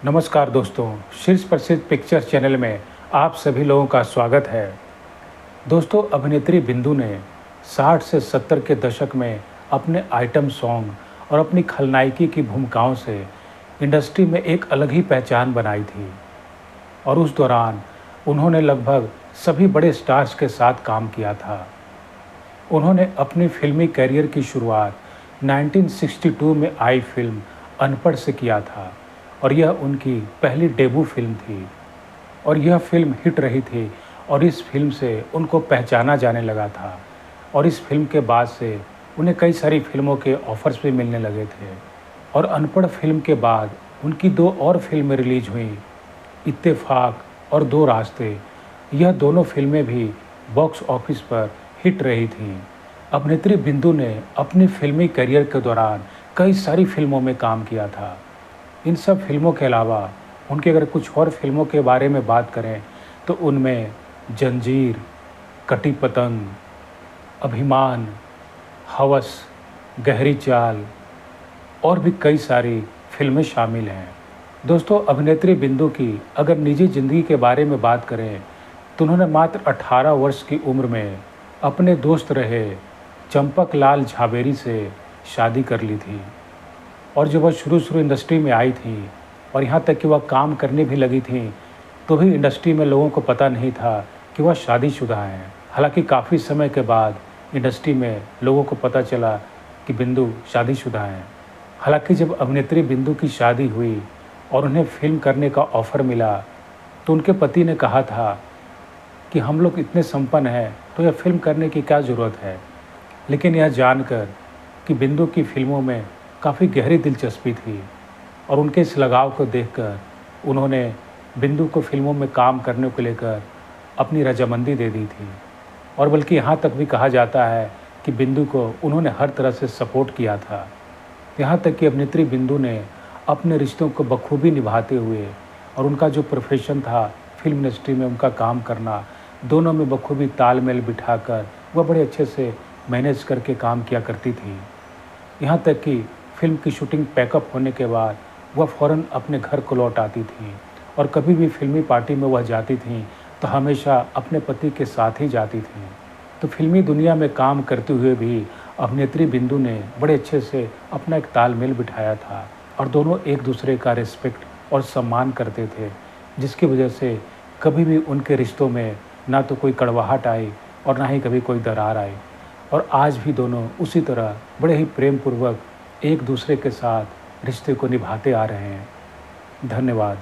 नमस्कार दोस्तों, शीर्ष प्रसिद्ध पिक्चर चैनल में आप सभी लोगों का स्वागत है। दोस्तों, अभिनेत्री बिंदु ने 60 से 70 के दशक में अपने आइटम सॉन्ग और अपनी खलनायिकी की भूमिकाओं से इंडस्ट्री में एक अलग ही पहचान बनाई थी और उस दौरान उन्होंने लगभग सभी बड़े स्टार्स के साथ काम किया था। उन्होंने अपनी फिल्मी करियर की शुरुआत 1962 में आई फिल्म अनपढ़ से किया था और यह उनकी पहली डेब्यू फिल्म थी और यह फिल्म हिट रही थी और इस फिल्म से उनको पहचाना जाने लगा था और इस फिल्म के बाद से उन्हें कई सारी फिल्मों के ऑफर्स भी मिलने लगे थे। और अनपढ़ फिल्म के बाद उनकी दो और फिल्में रिलीज हुई, इत्तेफाक और दो रास्ते। यह दोनों फिल्में भी बॉक्स ऑफिस पर हिट रही थीं। अभिनेत्री बिंदु ने अपनी फिल्मी करियर के दौरान कई सारी फिल्मों में काम किया था। इन सब फिल्मों के अलावा उनके अगर कुछ और फिल्मों के बारे में बात करें तो उनमें जंजीर, कटी पतंग, अभिमान, हवस, गहरी चाल और भी कई सारी फिल्में शामिल हैं। दोस्तों, अभिनेत्री बिंदु की अगर निजी ज़िंदगी के बारे में बात करें तो उन्होंने मात्र 18 वर्ष की उम्र में अपने दोस्त रहे चंपक लाल झावेरी से शादी कर ली थी और जब वह शुरू इंडस्ट्री में आई थी और यहाँ तक कि वह काम करने भी लगी थी तो भी इंडस्ट्री में लोगों को पता नहीं था कि वह शादीशुदा हैं। हालांकि काफ़ी समय के बाद इंडस्ट्री में लोगों को पता चला कि बिंदु शादीशुदा हैं। हालांकि जब अभिनेत्री बिंदु की शादी हुई और उन्हें फिल्म करने का ऑफ़र मिला तो उनके पति ने कहा था कि हम लोग इतने संपन्न हैं तो यह फिल्म करने की क्या ज़रूरत है। लेकिन यह जानकर कि बिंदु की फिल्मों में काफ़ी गहरी दिलचस्पी थी और उनके इस लगाव को देखकर उन्होंने बिंदु को फिल्मों में काम करने को लेकर अपनी रजामंदी दे दी थी और बल्कि यहाँ तक भी कहा जाता है कि बिंदु को उन्होंने हर तरह से सपोर्ट किया था। यहाँ तक कि अभिनेत्री बिंदु ने अपने रिश्तों को बखूबी निभाते हुए और उनका जो प्रोफेशन था फिल्म इंडस्ट्री में उनका काम करना, दोनों में बखूबी तालमेल बिठाकर वह बड़े अच्छे से मैनेज करके काम किया करती थी। यहाँ तक कि फिल्म की शूटिंग पैकअप होने के बाद वह फ़ौरन अपने घर को लौट आती थी और कभी भी फिल्मी पार्टी में वह जाती थीं तो हमेशा अपने पति के साथ ही जाती थीं। तो फिल्मी दुनिया में काम करते हुए भी अभिनेत्री बिंदु ने बड़े अच्छे से अपना एक तालमेल बिठाया था और दोनों एक दूसरे का रिस्पेक्ट और सम्मान करते थे, जिसकी वजह से कभी भी उनके रिश्तों में ना तो कोई कड़वाहट आई और ना ही कभी कोई दरार आई। और आज भी दोनों उसी तरह बड़े ही प्रेम पूर्वक एक दूसरे के साथ रिश्ते को निभाते आ रहे हैं। धन्यवाद।